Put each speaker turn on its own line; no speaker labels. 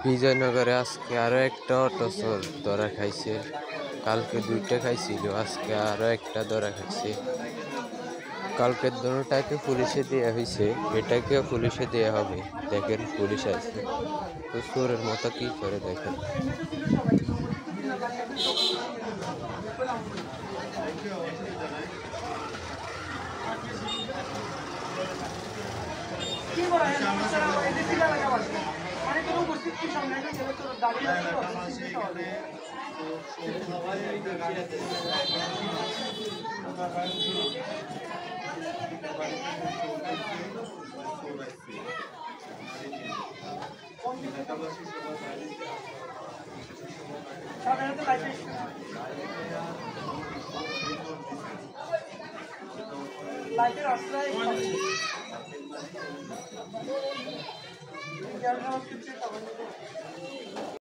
বিজয়নগরে আজকে আরো একটা অটো চোর ধরা খাইছে। কালকে দুইটা খাইছিল, আজকে আরো একটা ধরা খাইছে। কালকে দুটাকে পুলিশে দেওয়া হয়েছে, এটাকেও পুলিশে দেওয়া হবে। দেখেন পুলিশ আছে তো চোরের মতো কি করে দেখেন।
লাইটের আশ্রয়